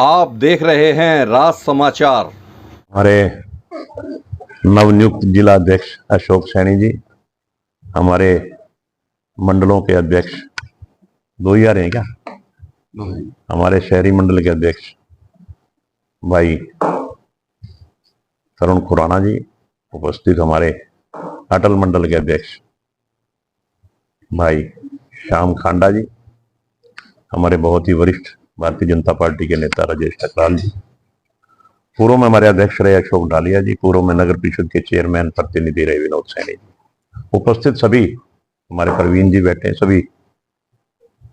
आप देख रहे हैं राज समाचार। हमारे नवनियुक्त जिला अध्यक्ष अशोक सैनी जी, हमारे मंडलों के अध्यक्ष दो ही आ रहे हैं क्या? हमारे शहरी मंडल के अध्यक्ष भाई तरुण खुराना जी उपस्थित, हमारे अटल मंडल के अध्यक्ष भाई श्याम खांडा जी, हमारे बहुत ही वरिष्ठ भारतीय जनता पार्टी के नेता राजेश टकराल जी, पूर्व में हमारे अध्यक्ष रहे अशोक डालिया जी, पूर्व में नगर परिषद के चेयरमैन प्रतिनिधि रहे विनोद सैनी जी, उपस्थित सभी हमारे प्रवीण जी बैठे, सभी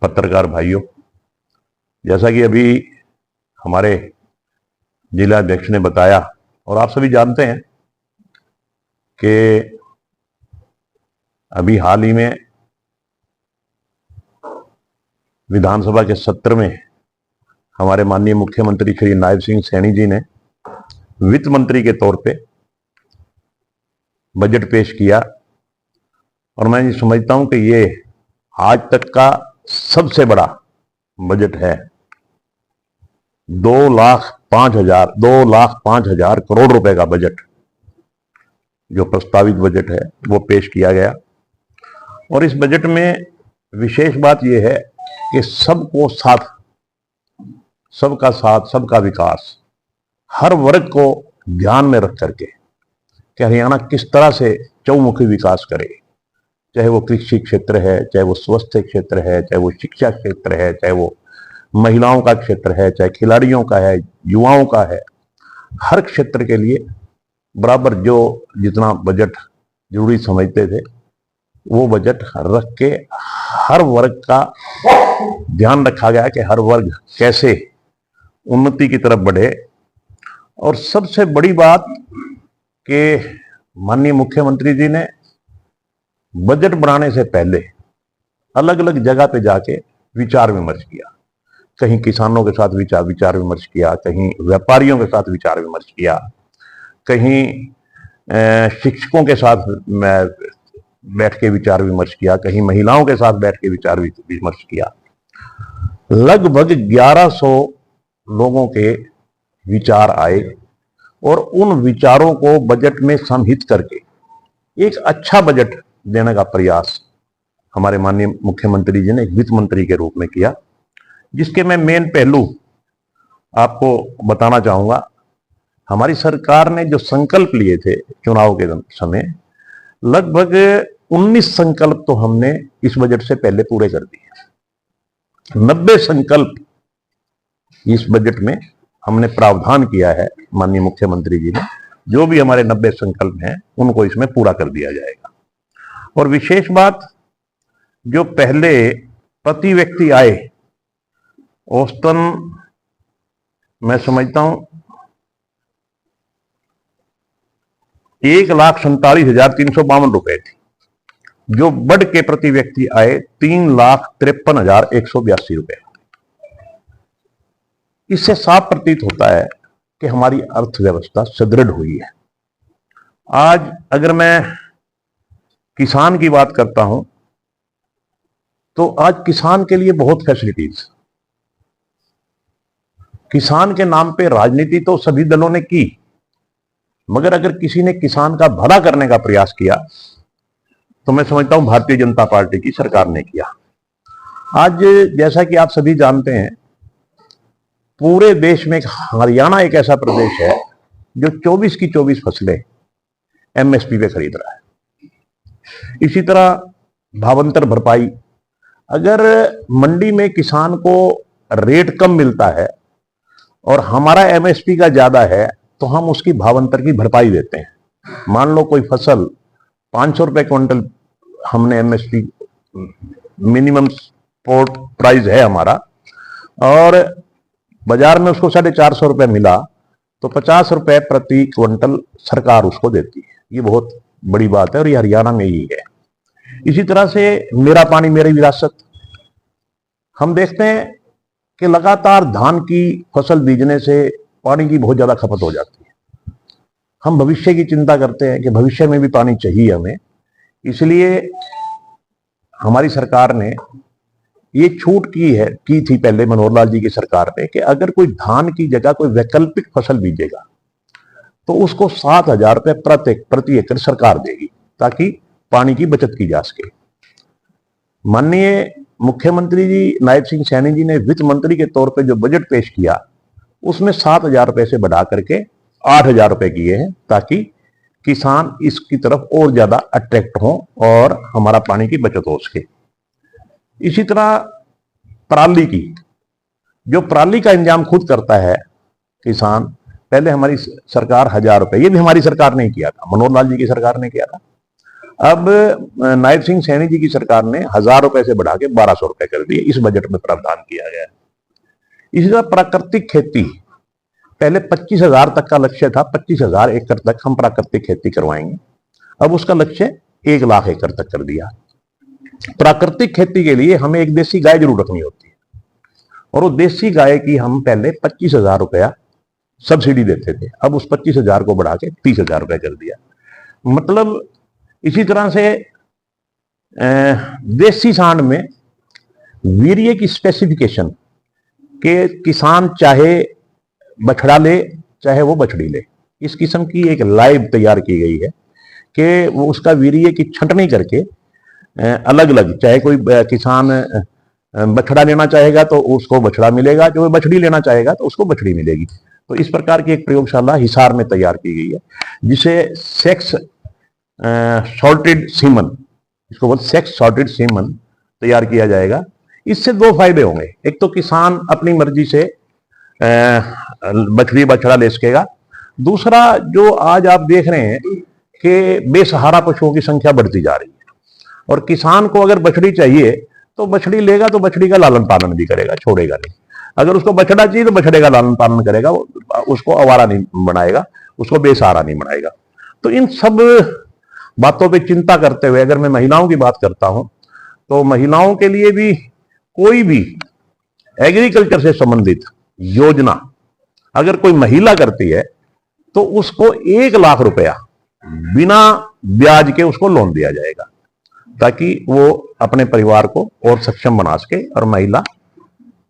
पत्रकार भाइयों, जैसा कि अभी हमारे जिला अध्यक्ष ने बताया और आप सभी जानते हैं कि अभी हाल ही में विधानसभा के सत्र में हमारे माननीय मुख्यमंत्री श्री नायब सिंह सैनी जी ने वित्त मंत्री के तौर पे बजट पेश किया और मैं ये समझता हूं कि ये आज तक का सबसे बड़ा बजट है। 2,05,000 करोड़ रुपए का बजट जो प्रस्तावित बजट है वो पेश किया गया और इस बजट में विशेष बात यह है कि सबको साथ, सबका साथ, सबका विकास, हर वर्ग को ध्यान में रख करके कि हरियाणा किस तरह से चौमुखी विकास करे, चाहे वो कृषि क्षेत्र है, चाहे वो स्वास्थ्य क्षेत्र है, चाहे वो शिक्षा क्षेत्र है, चाहे वो महिलाओं का क्षेत्र है, चाहे खिलाड़ियों का है, युवाओं का है, हर क्षेत्र के लिए बराबर जो जितना बजट जरूरी समझते थे वो बजट रख के हर वर्ग का ध्यान रखा गया कि हर वर्ग कैसे उन्नति की तरफ बढ़े। और सबसे बड़ी बात कि माननीय मुख्यमंत्री जी ने बजट बनाने से पहले अलग अलग जगह पे जाके विचार विमर्श किया, कहीं किसानों के साथ विचार विमर्श किया, कहीं व्यापारियों के साथ विचार विमर्श किया, कहीं शिक्षकों के साथ बैठ के विचार विमर्श किया, कहीं महिलाओं के साथ बैठ के विचार विमर्श किया। लगभग 1100 लोगों के विचार आए और उन विचारों को बजट में समाहित करके एक अच्छा बजट देने का प्रयास हमारे माननीय मुख्यमंत्री जी ने वित्त मंत्री के रूप में किया, जिसके मैं मेन पहलू आपको बताना चाहूंगा। हमारी सरकार ने जो संकल्प लिए थे चुनाव के समय, लगभग 19 संकल्प तो हमने इस बजट से पहले पूरे कर दिए। 90 संकल्प इस बजट में हमने प्रावधान किया है माननीय मुख्यमंत्री जी ने, जो भी हमारे 90 संकल्प हैं उनको इसमें पूरा कर दिया जाएगा। और विशेष बात, जो पहले प्रति व्यक्ति आय औसतन मैं समझता हूं 1,47,352 रुपए थी, जो बढ़ के प्रति व्यक्ति आए 3,53,182 रुपए। इससे साफ प्रतीत होता है कि हमारी अर्थव्यवस्था सुदृढ़ हुई है। आज अगर मैं किसान की बात करता हूं तो आज किसान के लिए बहुत फैसिलिटीज, किसान के नाम पे राजनीति तो सभी दलों ने की, मगर अगर किसी ने किसान का भला करने का प्रयास किया तो मैं समझता हूं भारतीय जनता पार्टी की सरकार ने किया। आज जैसा कि आप सभी जानते हैं, पूरे देश में हरियाणा एक ऐसा प्रदेश है जो 24 की 24 फसलें एमएसपी पे खरीद रहा है। इसी तरह भावांतर भरपाई, अगर मंडी में किसान को रेट कम मिलता है और हमारा एमएसपी का ज्यादा है तो हम उसकी भावांतर की भरपाई देते हैं। मान लो कोई फसल 500 रुपए क्विंटल, हमने एमएसपी मिनिमम सपोर्ट प्राइस है हमारा, और बाजार में उसको 450 रुपए मिला तो 50 रुपए प्रति क्विंटल सरकार उसको देती है। ये बहुत बड़ी बात है और ये हरियाणा में ही है। इसी तरह से मेरा पानी मेरी विरासत, हम देखते हैं कि लगातार धान की फसल बीजने से पानी की बहुत ज्यादा खपत हो जाती है। हम भविष्य की चिंता करते हैं कि भविष्य में भी पानी चाहिए हमें, इसलिए हमारी सरकार ने ये छूट की थी पहले मनोहर लाल जी की सरकार ने कि अगर कोई धान की जगह कोई वैकल्पिक फसल बीजेगा तो उसको 7,000 रुपये प्रति एकड़ सरकार देगी, ताकि पानी की बचत की जा सके। माननीय मुख्यमंत्री जी नायब सिंह सैनी जी ने वित्त मंत्री के तौर पे जो बजट पेश किया, उसमें 7,000 रुपये से बढ़ा करके 8,000 रुपये किए हैं, ताकि किसान इसकी तरफ और ज्यादा अट्रैक्ट हो और हमारा पानी की बचत हो सके। इसी तरह पराली की, जो पराली का इंतजाम खुद करता है किसान, पहले हमारी सरकार 1,000 रुपये, ये भी हमारी सरकार ने किया था, मनोहर लाल जी की सरकार ने किया था। अब नायब सिंह सैनी जी की सरकार ने 1,000 रुपये से बढ़ा के 1,200 रुपये कर दिए, इस बजट में प्रावधान किया गया है। इसी तरह प्राकृतिक खेती, पहले 25,000 तक का लक्ष्य था, 25,000 एकड़ तक हम प्राकृतिक खेती करवाएंगे, अब उसका लक्ष्य 1 लाख एकड़ तक कर दिया। प्राकृतिक खेती के लिए हमें एक देसी गाय जरूर रखनी होती है, और वो देसी गाय की हम पहले 25,000 रुपया सब्सिडी देते थे, अब उस 25,000 को बढ़ा के 30,000 रुपये कर दिया। मतलब इसी तरह से देसी सांड में वीर्य की स्पेसिफिकेशन के किसान चाहे बछड़ा ले चाहे वो बछड़ी ले, इस किस्म की एक लाइव तैयार की गई है कि वो उसका वीर्य की छंटनी करके अलग अलग, चाहे कोई किसान बछड़ा लेना चाहेगा तो उसको बछड़ा मिलेगा, जो बछड़ी लेना चाहेगा तो उसको बछड़ी मिलेगी। तो इस प्रकार की एक प्रयोगशाला हिसार में तैयार की गई है, जिसे सेक्स सॉर्टेड सीमन, इसको बोलते सेक्स सॉर्टेड सीमन तैयार किया जाएगा। इससे 2 फायदे होंगे, एक तो किसान अपनी मर्जी से बछड़ी बछड़ा ले सकेगा, दूसरा जो आज आप देख रहे हैं कि बेसहारा पशुओं की संख्या बढ़ती जा रही है, और किसान को अगर बछड़ी चाहिए तो बछड़ी लेगा तो बछड़ी का लालन पालन भी करेगा, छोड़ेगा नहीं। अगर उसको बछड़ा चाहिए तो बछड़े का लालन पालन करेगा, उसको आवारा नहीं बनाएगा, उसको बेसहारा नहीं बनाएगा। तो इन सब बातों पे चिंता करते हुए अगर मैं महिलाओं की बात करता हूं, तो महिलाओं के लिए भी कोई भी एग्रीकल्चर से संबंधित योजना अगर कोई महिला करती है तो उसको 1 लाख रुपया बिना ब्याज के उसको लोन दिया जाएगा, ताकि वो अपने परिवार को और सक्षम बना सके और महिला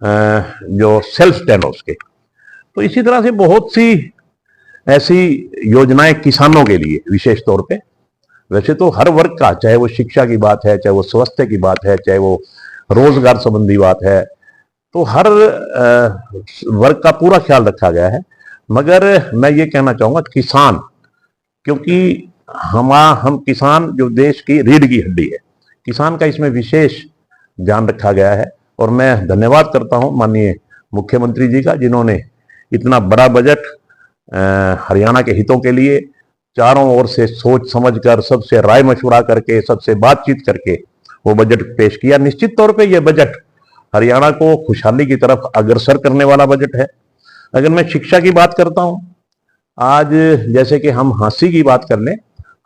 जो सेल्फ स्टैंड हो सके। तो इसी तरह से बहुत सी ऐसी योजनाएं किसानों के लिए विशेष तौर पे, वैसे तो हर वर्ग का, चाहे वो शिक्षा की बात है, चाहे वो स्वास्थ्य की बात है, चाहे वो रोजगार संबंधी बात है, तो हर वर्ग का पूरा ख्याल रखा गया है। मगर मैं ये कहना चाहूंगा किसान, क्योंकि हम किसान जो देश की रीढ़ की हड्डी है, किसान का इसमें विशेष ध्यान रखा गया है। और मैं धन्यवाद करता हूं माननीय मुख्यमंत्री जी का, जिन्होंने इतना बड़ा बजट हरियाणा के हितों के लिए चारों ओर से सोच समझकर, सबसे राय मशवरा करके, सबसे बातचीत करके वो बजट पेश किया। निश्चित तौर पे ये बजट हरियाणा को खुशहाली की तरफ अग्रसर करने वाला बजट है। अगर मैं शिक्षा की बात करता हूं, आज जैसे कि हम हाँसी की बात कर लें,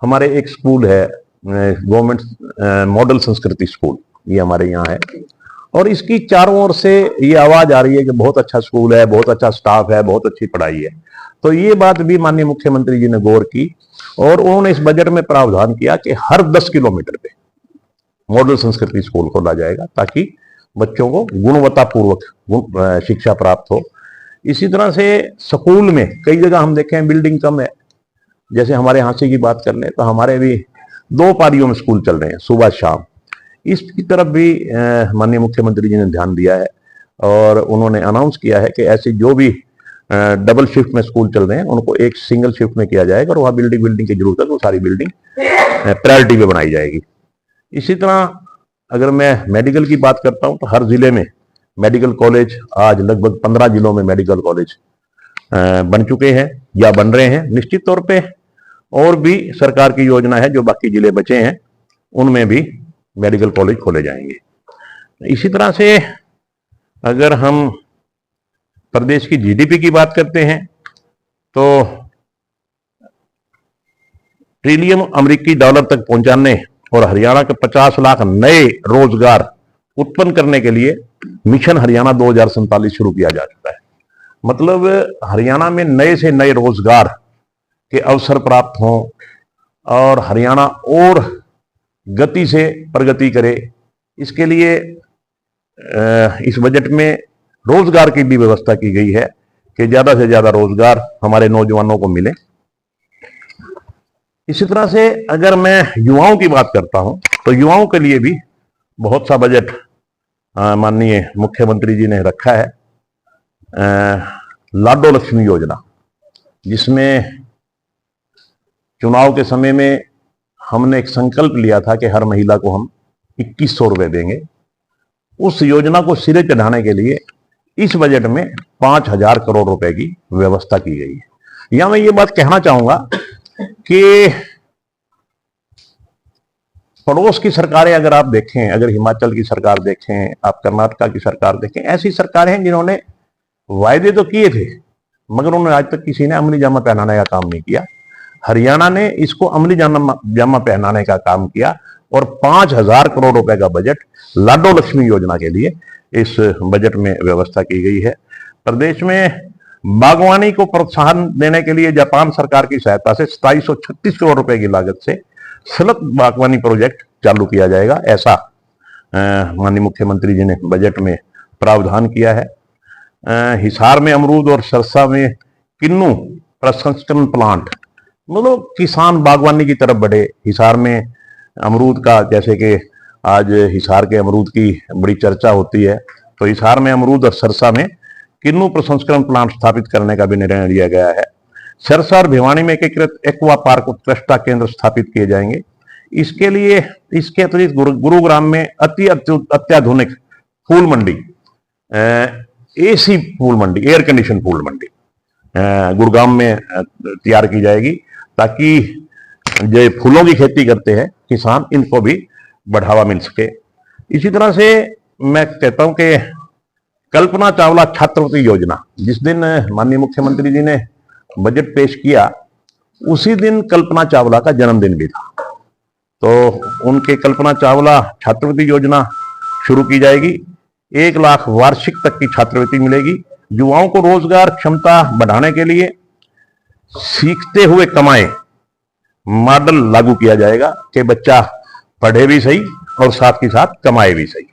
हमारे एक स्कूल है गवर्नमेंट मॉडल संस्कृति स्कूल, ये हमारे यहाँ है, और इसकी चारों ओर से ये आवाज आ रही है कि बहुत अच्छा स्कूल है, बहुत अच्छा स्टाफ है, बहुत अच्छी पढ़ाई है। तो ये बात भी माननीय मुख्यमंत्री जी ने गौर की और उन्होंने इस बजट में प्रावधान किया कि हर 10 किलोमीटर पे मॉडल संस्कृति स्कूल खोला जाएगा, ताकि बच्चों को गुणवत्तापूर्वक शिक्षा प्राप्त हो। इसी तरह से स्कूल में कई जगह हम देखें बिल्डिंग कम है, जैसे हमारे हाँसी की बात कर लें तो हमारे भी 2 पारियों में स्कूल चल रहे हैं, सुबह शाम। इसकी तरफ भी माननीय मुख्यमंत्री जी ने ध्यान दिया है और उन्होंने अनाउंस किया है कि ऐसी जो भी डबल शिफ्ट में स्कूल चल रहे हैं उनको एक सिंगल शिफ्ट में किया जाएगा, और वहाँ बिल्डिंग की जरूरत है तो सारी बिल्डिंग प्रायोरिटी पे बनाई जाएगी। इसी तरह अगर मैं मेडिकल की बात करता हूं तो हर जिले में मेडिकल कॉलेज, आज लगभग 15 जिलों में मेडिकल कॉलेज बन चुके हैं या बन रहे हैं। निश्चित तौर पे और भी सरकार की योजना है, जो बाकी जिले बचे हैं उनमें भी मेडिकल कॉलेज खोले जाएंगे। इसी तरह से अगर हम प्रदेश की जीडीपी की बात करते हैं तो ट्रिलियन अमेरिकी डॉलर तक पहुंचाने और हरियाणा के 50 लाख नए रोजगार उत्पन्न करने के लिए मिशन हरियाणा 2047 शुरू किया जा चुका है। मतलब हरियाणा में नए से नए रोजगार के अवसर प्राप्त हों और हरियाणा और गति से प्रगति करे, इसके लिए इस बजट में रोजगार की भी व्यवस्था की गई है कि ज्यादा से ज्यादा रोजगार हमारे नौजवानों को मिले। इसी तरह से अगर मैं युवाओं की बात करता हूं तो युवाओं के लिए भी बहुत सा बजट माननीय मुख्यमंत्री जी ने रखा है। लाडो लक्ष्मी योजना, जिसमें चुनाव के समय में हमने एक संकल्प लिया था कि हर महिला को हम 2100 रुपए देंगे। उस योजना को सिरे चढ़ाने के लिए इस बजट में 5000 करोड़ रुपए की व्यवस्था की गई है। यहां मैं ये बात कहना चाहूंगा कि पड़ोस की सरकारें अगर आप देखें, अगर हिमाचल की सरकार देखें, आप कर्नाटका की सरकार देखें, ऐसी सरकारें हैं जिन्होंने वायदे तो किए थे मगर उन्होंने आज तक किसी ने अमली जामा पहनाने का काम नहीं किया। हरियाणा ने इसको अमली जामा पहनाने का काम किया और 5000 करोड़ रुपए का बजट लाडो लक्ष्मी योजना के लिए इस बजट में व्यवस्था की गई है। प्रदेश में बागवानी को प्रोत्साहन देने के लिए जापान सरकार की सहायता से 2736 करोड़ रुपए की लागत से सलत बागवानी प्रोजेक्ट चालू किया जाएगा, ऐसा माननीय मुख्यमंत्री जी ने बजट में प्रावधान किया है। हिसार में अमरूद और सरसा में किन्नू प्रसंस्करण प्लांट, मतलब किसान बागवानी की तरफ बढ़े। हिसार में अमरूद का, जैसे कि आज हिसार के अमरूद की बड़ी चर्चा होती है, तो हिसार में अमरूद और सरसा में किन्नू प्रसंस्करण प्लांट स्थापित करने का भी निर्णय लिया गया है। सरसा और भिवानी में एकीकृत एक्वा पार्क उत्कृष्टता केंद्र स्थापित किए जाएंगे। इसके लिए इसके अतिरिक्त गुरुग्राम में अत्याधुनिक फूल मंडी, एसी फूल मंडी, एयर कंडीशन फूल मंडी गुरुग्राम में तैयार की जाएगी, ताकि जो फूलों की खेती करते हैं किसान, इनको भी बढ़ावा मिल सके। इसी तरह से मैं कहता हूं कि कल्पना चावला छात्रवृत्ति योजना, जिस दिन माननीय मुख्यमंत्री जी ने बजट पेश किया उसी दिन कल्पना चावला का जन्मदिन भी था, तो उनके कल्पना चावला छात्रवृत्ति योजना शुरू की जाएगी। 1 लाख वार्षिक तक की छात्रवृत्ति मिलेगी। युवाओं को रोजगार क्षमता बढ़ाने के लिए सीखते हुए कमाए मॉडल लागू किया जाएगा कि बच्चा पढ़े भी सही और साथ ही साथ कमाए भी सही।